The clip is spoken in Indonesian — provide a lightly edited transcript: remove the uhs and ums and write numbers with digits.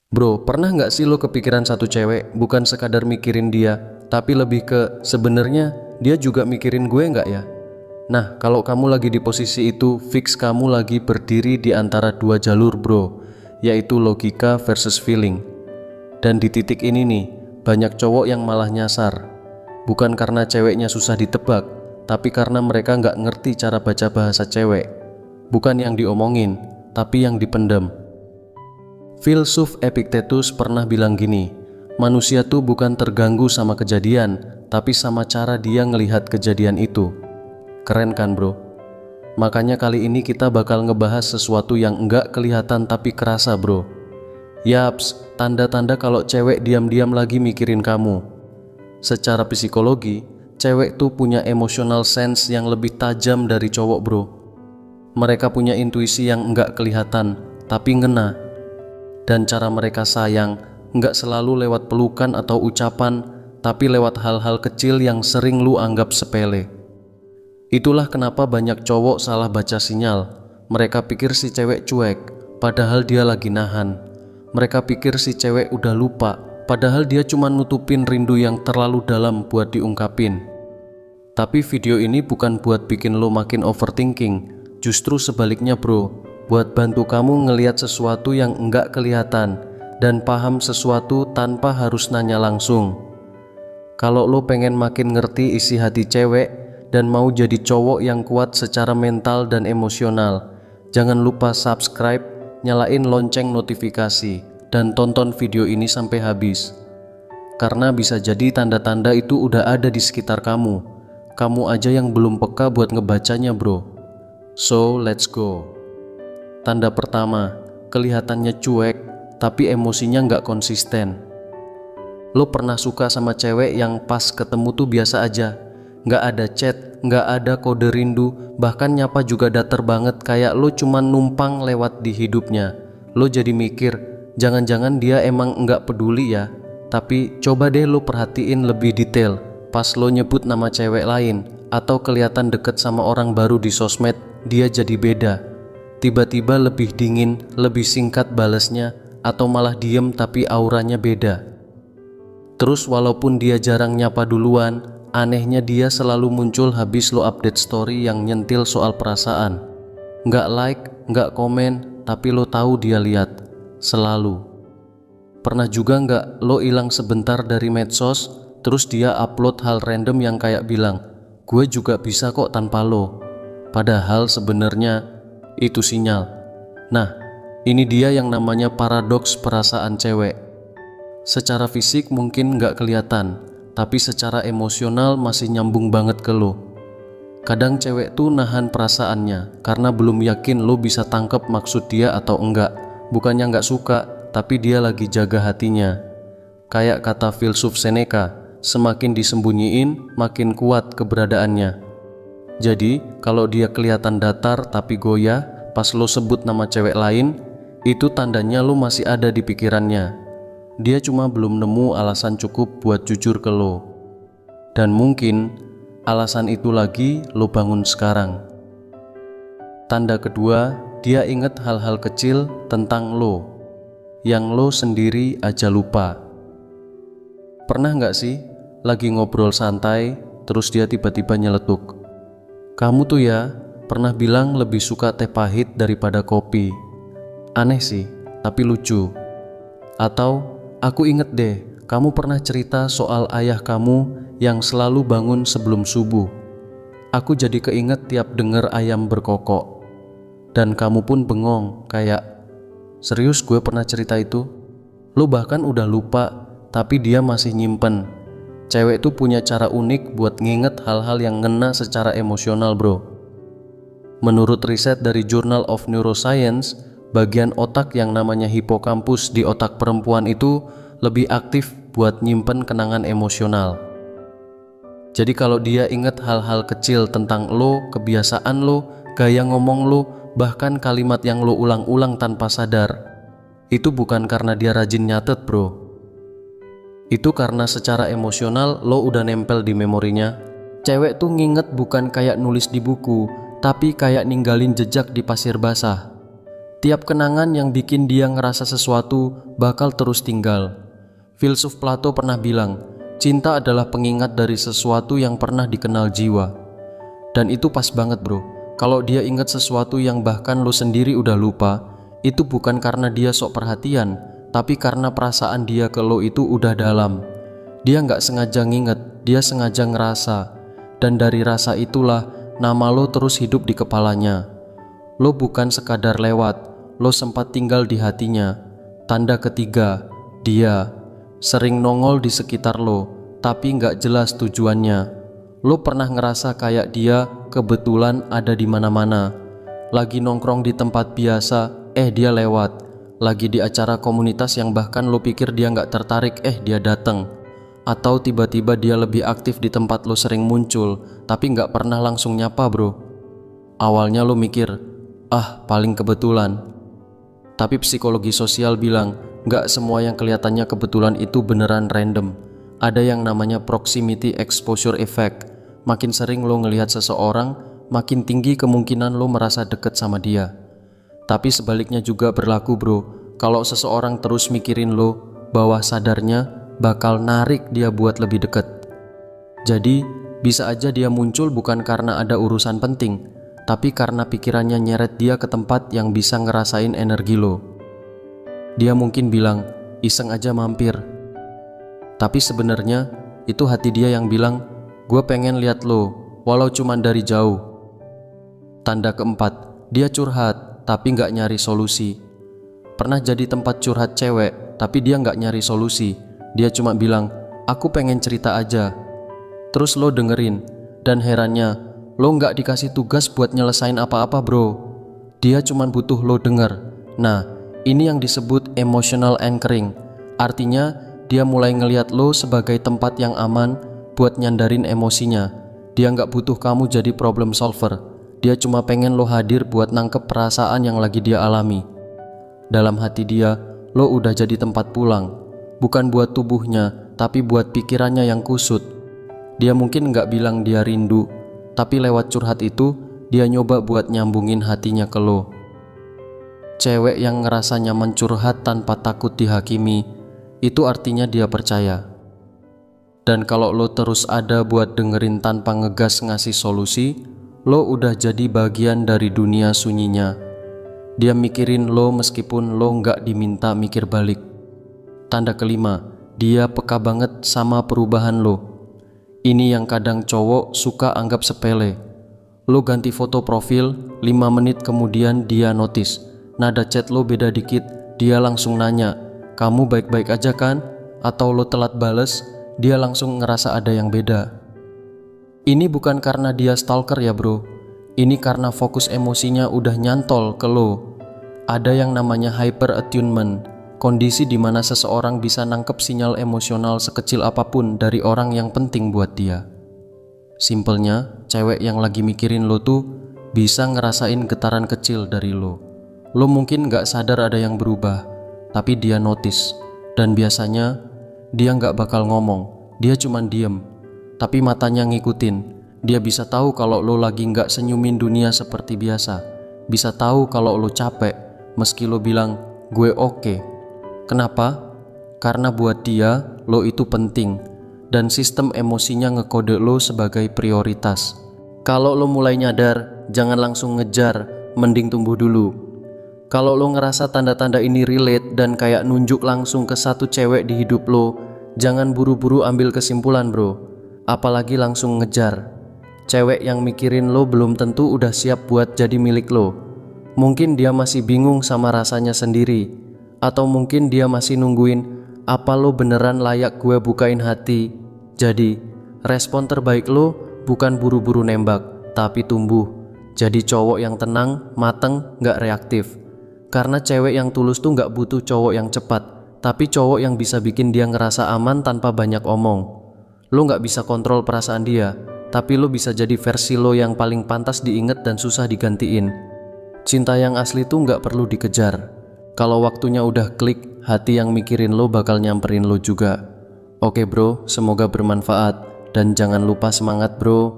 Bro, pernah nggak sih lo kepikiran satu cewek, bukan sekadar mikirin dia, tapi lebih ke sebenarnya dia juga mikirin gue nggak ya? Nah, kalau kamu lagi di posisi itu, fix kamu lagi berdiri di antara dua jalur bro, yaitu logika versus feeling. Dan di titik ini nih, banyak cowok yang malah nyasar. Bukan karena ceweknya susah ditebak, tapi karena mereka nggak ngerti cara baca bahasa cewek. Bukan yang diomongin, tapi yang dipendam. Filsuf Epictetus pernah bilang gini, manusia tuh bukan terganggu sama kejadian, tapi sama cara dia ngelihat kejadian itu. Keren kan bro? Makanya kali ini kita bakal ngebahas sesuatu yang enggak kelihatan tapi kerasa bro. Yaps, tanda-tanda kalau cewek diam-diam lagi mikirin kamu. Secara psikologi, cewek tuh punya emotional sense yang lebih tajam dari cowok bro. Mereka punya intuisi yang enggak kelihatan, tapi ngena. Dan cara mereka sayang nggak selalu lewat pelukan atau ucapan, tapi lewat hal-hal kecil yang sering lu anggap sepele. Itulah kenapa banyak cowok salah baca sinyal. Mereka pikir si cewek cuek, padahal dia lagi nahan. Mereka pikir si cewek udah lupa, padahal dia cuma nutupin rindu yang terlalu dalam buat diungkapin. Tapi video ini bukan buat bikin lo makin overthinking, justru sebaliknya bro, buat bantu kamu ngelihat sesuatu yang enggak kelihatan dan paham sesuatu tanpa harus nanya langsung. Kalau lo pengen makin ngerti isi hati cewek dan mau jadi cowok yang kuat secara mental dan emosional, jangan lupa subscribe, nyalain lonceng notifikasi, dan tonton video ini sampai habis. Karena bisa jadi tanda-tanda itu udah ada di sekitar kamu. Kamu aja yang belum peka buat ngebacanya bro. So let's go. Tanda pertama, kelihatannya cuek, tapi emosinya nggak konsisten. Lo pernah suka sama cewek yang pas ketemu tuh biasa aja, nggak ada chat, nggak ada kode rindu, bahkan nyapa juga datar banget kayak lo cuma numpang lewat di hidupnya. Lo jadi mikir, jangan-jangan dia emang nggak peduli ya. Tapi coba deh lo perhatiin lebih detail, pas lo nyebut nama cewek lain, atau kelihatan deket sama orang baru di sosmed, dia jadi beda. Tiba-tiba lebih dingin, lebih singkat balesnya, atau malah diem tapi auranya beda. Terus walaupun dia jarang nyapa duluan, anehnya dia selalu muncul habis lo update story yang nyentil soal perasaan. Nggak like, nggak komen, tapi lo tahu dia lihat. Selalu. Pernah juga nggak lo hilang sebentar dari medsos, terus dia upload hal random yang kayak bilang, gue juga bisa kok tanpa lo. Padahal sebenarnya itu sinyal. Nah, ini dia yang namanya paradoks perasaan cewek. Secara fisik mungkin nggak kelihatan, tapi secara emosional masih nyambung banget ke lo. Kadang cewek tuh nahan perasaannya karena belum yakin lo bisa tangkep maksud dia atau enggak. Bukannya nggak suka, tapi dia lagi jaga hatinya. Kayak kata filsuf Seneca, semakin disembunyiin, makin kuat keberadaannya. Jadi, kalau dia kelihatan datar tapi goyah, pas lo sebut nama cewek lain, itu tandanya lo masih ada di pikirannya. Dia cuma belum nemu alasan cukup buat jujur ke lo. Dan mungkin, alasan itu lagi lo bangun sekarang. Tanda kedua, dia inget hal-hal kecil tentang lo, yang lo sendiri aja lupa. Pernah nggak sih, lagi ngobrol santai, terus dia tiba-tiba nyeletuk, kamu tuh ya pernah bilang lebih suka teh pahit daripada kopi. Aneh sih, tapi lucu. Atau, aku inget deh, kamu pernah cerita soal ayah kamu yang selalu bangun sebelum subuh. Aku jadi keinget tiap denger ayam berkokok. Dan kamu pun bengong, kayak, serius gue pernah cerita itu? Lo bahkan udah lupa, tapi dia masih nyimpen. Cewek tuh punya cara unik buat nginget hal-hal yang ngena secara emosional bro. Menurut riset dari Journal of Neuroscience, bagian otak yang namanya hipokampus di otak perempuan itu lebih aktif buat nyimpen kenangan emosional. Jadi kalau dia inget hal-hal kecil tentang lo, kebiasaan lo, gaya ngomong lo, bahkan kalimat yang lo ulang-ulang tanpa sadar, itu bukan karena dia rajin nyatet bro. Itu karena secara emosional lo udah nempel di memorinya. Cewek tuh nginget bukan kayak nulis di buku, tapi kayak ninggalin jejak di pasir basah. Tiap kenangan yang bikin dia ngerasa sesuatu bakal terus tinggal. Filsuf Plato pernah bilang, cinta adalah pengingat dari sesuatu yang pernah dikenal jiwa. Dan itu pas banget bro. Kalau dia ingat sesuatu yang bahkan lo sendiri udah lupa, itu bukan karena dia sok perhatian, tapi karena perasaan dia ke lo itu udah dalam. Dia nggak sengaja nginget, dia sengaja ngerasa. Dan dari rasa itulah nama lo terus hidup di kepalanya. Lo bukan sekadar lewat, lo sempat tinggal di hatinya. Tanda ketiga, dia sering nongol di sekitar lo, tapi nggak jelas tujuannya. Lo pernah ngerasa kayak dia kebetulan ada di mana-mana. Lagi nongkrong di tempat biasa, dia lewat. Lagi di acara komunitas yang bahkan lo pikir dia nggak tertarik, dia datang. Atau tiba-tiba dia lebih aktif di tempat lo sering muncul, tapi nggak pernah langsung nyapa bro. Awalnya lo mikir, paling kebetulan. Tapi psikologi sosial bilang, nggak semua yang kelihatannya kebetulan itu beneran random. Ada yang namanya proximity exposure effect. Makin sering lo ngelihat seseorang, makin tinggi kemungkinan lo merasa deket sama dia. Tapi sebaliknya juga berlaku bro. Kalau seseorang terus mikirin lo, bawah sadarnya bakal narik dia buat lebih deket. Jadi bisa aja dia muncul bukan karena ada urusan penting, tapi karena pikirannya nyeret dia ke tempat yang bisa ngerasain energi lo. Dia mungkin bilang, iseng aja mampir. Tapi sebenarnya itu hati dia yang bilang, gue pengen lihat lo, walau cuman dari jauh. Tanda keempat, dia curhat, tapi gak nyari solusi. Pernah jadi tempat curhat cewek, tapi dia gak nyari solusi. Dia cuma bilang, aku pengen cerita aja. Terus lo dengerin, dan herannya, lo nggak dikasih tugas buat nyelesain apa-apa bro. Dia cuma butuh lo denger. Nah, ini yang disebut emotional anchoring. Artinya, dia mulai ngelihat lo sebagai tempat yang aman buat nyandarin emosinya. Dia nggak butuh kamu jadi problem solver. Dia cuma pengen lo hadir buat nangkep perasaan yang lagi dia alami. Dalam hati dia, lo udah jadi tempat pulang. Bukan buat tubuhnya, tapi buat pikirannya yang kusut. Dia mungkin nggak bilang dia rindu, tapi lewat curhat itu, dia nyoba buat nyambungin hatinya ke lo. Cewek yang ngerasa nyaman curhat tanpa takut dihakimi, itu artinya dia percaya. Dan kalau lo terus ada buat dengerin tanpa ngegas ngasih solusi, lo udah jadi bagian dari dunia sunyinya. Dia mikirin lo meskipun lo nggak diminta mikir balik. Tanda kelima, dia peka banget sama perubahan lo. Ini yang kadang cowok suka anggap sepele. Lo ganti foto profil, 5 menit kemudian dia notice. Nada chat lo beda dikit, dia langsung nanya, kamu baik-baik aja kan? Atau lo telat bales, dia langsung ngerasa ada yang beda. Ini bukan karena dia stalker ya bro. Ini karena fokus emosinya udah nyantol ke lo. Ada yang namanya hyper attunement. Kondisi di mana seseorang bisa nangkep sinyal emosional sekecil apapun dari orang yang penting buat dia. Simpelnya, cewek yang lagi mikirin lo tuh bisa ngerasain getaran kecil dari lo. Lo mungkin gak sadar ada yang berubah, tapi dia notice. Dan biasanya, dia gak bakal ngomong, dia cuman diem. Tapi matanya ngikutin. Dia bisa tahu kalau lo lagi gak senyumin dunia seperti biasa. Bisa tahu kalau lo capek, meski lo bilang, gue oke. Kenapa? Karena buat dia, lo itu penting, dan sistem emosinya ngekode lo sebagai prioritas. Kalau lo mulai nyadar, jangan langsung ngejar, mending tumbuh dulu. Kalau lo ngerasa tanda-tanda ini relate dan kayak nunjuk langsung ke satu cewek di hidup lo, jangan buru-buru ambil kesimpulan bro, apalagi langsung ngejar. Cewek yang mikirin lo belum tentu udah siap buat jadi milik lo. Mungkin dia masih bingung sama rasanya sendiri. Atau mungkin dia masih nungguin, apa lo beneran layak gue bukain hati? Jadi, respon terbaik lo bukan buru-buru nembak, tapi tumbuh. Jadi cowok yang tenang, mateng, gak reaktif. Karena cewek yang tulus tuh gak butuh cowok yang cepat, tapi cowok yang bisa bikin dia ngerasa aman tanpa banyak omong. Lo gak bisa kontrol perasaan dia, tapi lo bisa jadi versi lo yang paling pantas diinget dan susah digantiin. Cinta yang asli tuh gak perlu dikejar. Kalau waktunya udah klik, hati yang mikirin lo bakal nyamperin lo juga. Oke bro, semoga bermanfaat. Dan jangan lupa semangat bro.